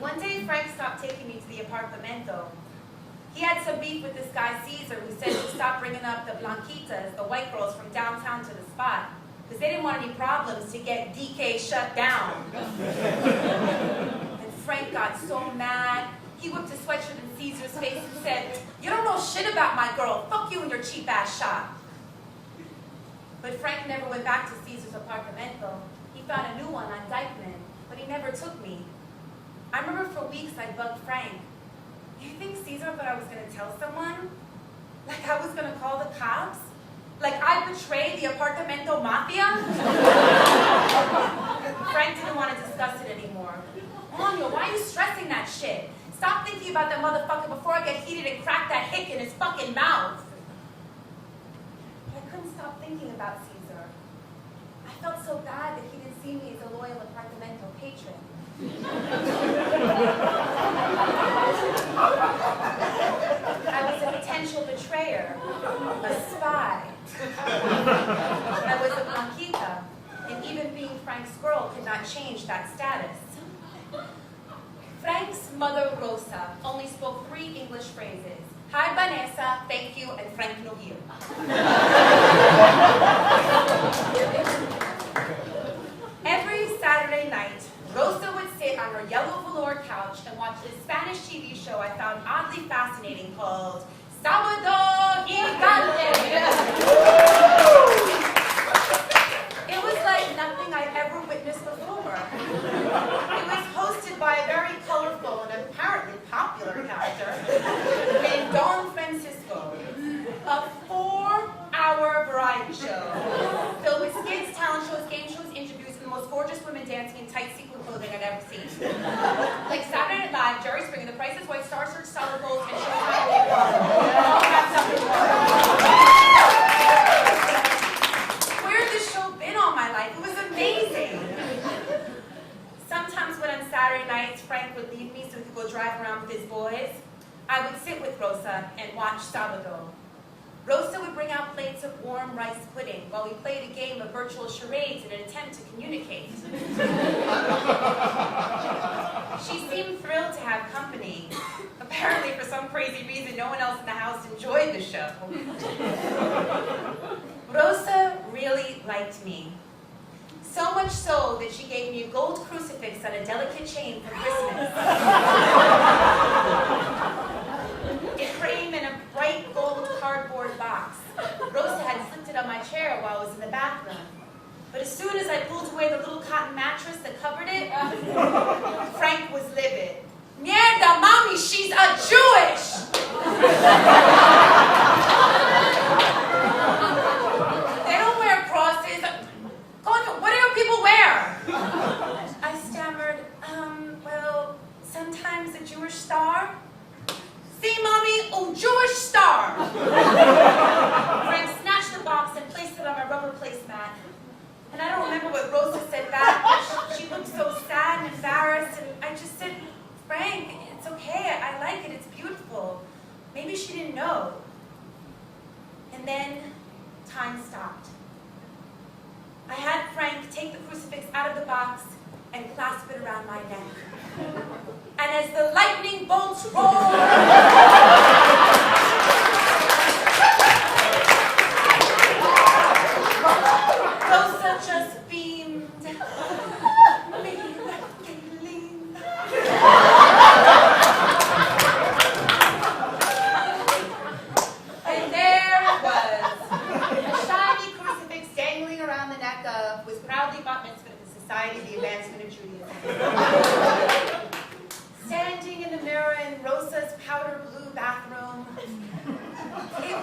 One day, Frank stopped taking me to the apartamento. He had some beef with this guy, Caesar, who said to stop bringing up the Blanquitas, the white girls from downtown to the spot, because they didn't want any problems to get DK shut down. And Frank got so mad, he whipped his sweatshirt in Caesar's face and said, "You don't know shit about my girl. Fuck you and your cheap-ass shop." But Frank never went back to Caesar's apartamento. He found a new one on Dykeman, but he never took me. I remember for weeks I bugged Frank. You think Caesar thought I was going to tell someone? Like I was going to call the cops? Like I betrayed the apartamento mafia? Frank didn't want to discuss it anymore. Monyo, why are you stressing that shit? Stop thinking about that motherfucker before I get heated and crack that hick in his fucking mouth. But I couldn't stop thinking about Caesar. I felt so bad that he didn't see me as a loyal apartamento patron. I was a potential betrayer, a spy. I was a Blanquita, and even being Frank's girl could not change that status. Frank's mother, Rosa, only spoke 3 English phrases. Hi, Vanessa, thank you, and Frank no here. Every Saturday night, Rosa would sit on her yellow velour couch and watch this Spanish TV show I found oddly fascinating called Sábado Gigante. It was like nothing I'd ever witnessed before. It was hosted by a very colorful and apparently popular character named Don Francisco. A 4-hour variety show filled with skits, talent shows, game shows, interviews, and the most gorgeous women dancing in tight sequin clothing I'd ever seen. Like Saturday Night Live, Jerry Springer, The Price is Right, Star Search, Solid Gold, and Showtime Big Brother. All wrapped up in one. Where had this show been all my life? It was amazing. Sometimes when on Saturday nights, Frank would leave me so we could go drive around with his boys, I would sit with Rosa and watch Sábado. Rosa would bring out plates of warm rice pudding while we played a game of virtual charades in an attempt to communicate. She seemed thrilled to have company. Apparently, for some crazy reason, no one else in the house enjoyed the show. Rosa really liked me. So much so that she gave me a gold crucifix on a delicate chain for Christmas. It framed in a bright gold cardboard box. Rosa had slipped it on my chair while I was in the bathroom. But as soon as I pulled away the little cotton mattress that covered it, Frank was livid. Mierda, mommy, she's a Jewish! They don't wear crosses. What do people wear? I stammered, well, sometimes a Jewish star. See, mommy, a Jewish star. Frank snatched the box and placed it on my rubber placemat. And I don't remember what Rosa said back, but she looked so sad and embarrassed, and I just said, Frank, it's okay, I like it, it's beautiful. Maybe she didn't know. And then time stopped. I had Frank take the crucifix out of the box and clasp it around my neck. And as the lightning bolts roared, Rosa just beamed. And there it was, a shiny crucifix dangling around the neck of, was proudly bat mitzvah of the Society of the Advancement of Judaism. Standing in the mirror in Rosa's powder blue bathroom, it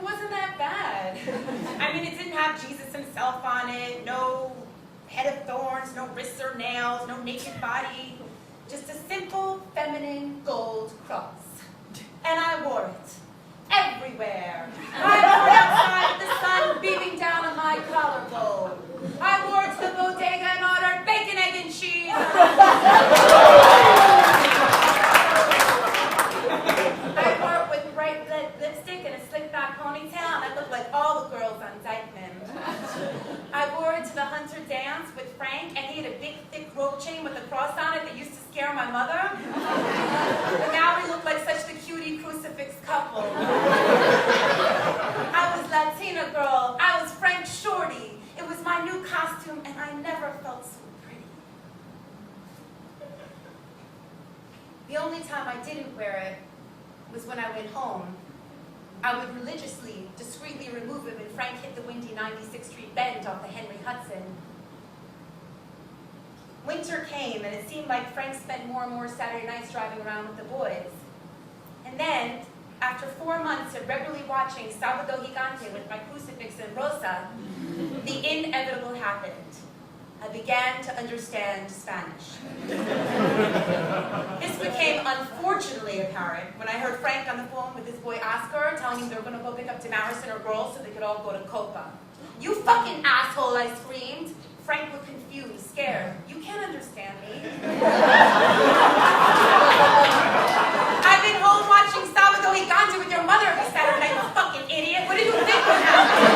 wasn't that bad. I mean, it didn't have Jesus himself on it, no head of thorns, no wrists or nails, no naked body, just a simple feminine gold cross. And I wore it everywhere. I wore it outside with the sun beaming down on my collarbone. I wore it to the bodega and ordered bacon, egg, and cheese. I wore it with bright red lipstick and a slick back ponytail, and I looked like all the girls on Dykeman. I wore it to the Hunter dance with Frank Frank, and he had a big, thick rope chain with a cross on it that used to scare my mother. But now we look like such the cutie crucifix couple. I was Latina girl. I was Frank Shorty. It was my new costume, and I never felt so pretty. The only time I didn't wear it was when I went home. I would religiously, discreetly remove it when Frank hit the windy 96th Street bend off the Henry Hudson. Winter came, and it seemed like Frank spent more and more Saturday nights driving around with the boys. And then, after 4 months of regularly watching Sábado Gigante with my crucifix and Rosa, the inevitable happened. I began to understand Spanish. This became unfortunately apparent when I heard Frank on the phone with his boy Oscar telling him they were going to go pick up Damaris and her girls so they could all go to Copa. "You fucking asshole," I screamed. Frank looked confused, scared. "You can't understand me." "I've been home watching Sábado Gigante with your mother every Saturday night, you fucking idiot. What did you think would happen?"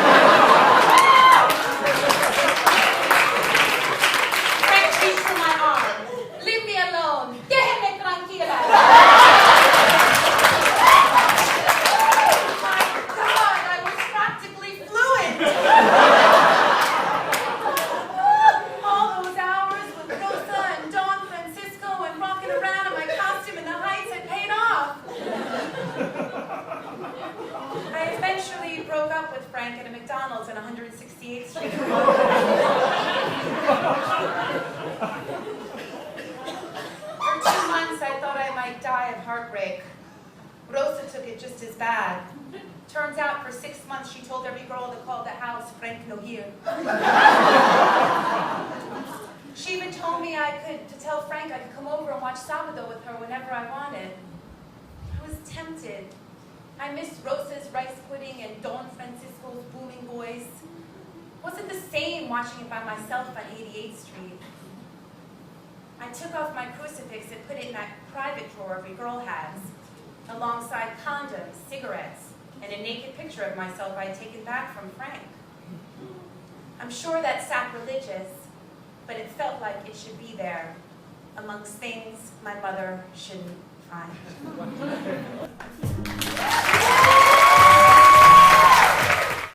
Déjenme tranquila. Oh my God, I was practically fluent. All those hours with Rosa and Don Francisco and rocking around in my costume in the Heights had paid off. I eventually broke up with Frank at a McDonald's on 168th Street. I thought I might die of heartbreak. Rosa took it just as bad. Turns out for 6 months she told every girl that called the house, "Frank no here." She even told me to tell Frank I could come over and watch Sábado with her whenever I wanted. I was tempted. I missed Rosa's rice pudding and Don Francisco's booming voice. It wasn't the same watching it by myself on 88th Street. I took off my crucifix and put it in that private drawer every girl has, alongside condoms, cigarettes, and a naked picture of myself I had taken back from Frank. I'm sure that's sacrilegious, but it felt like it should be there, amongst things my mother shouldn't find.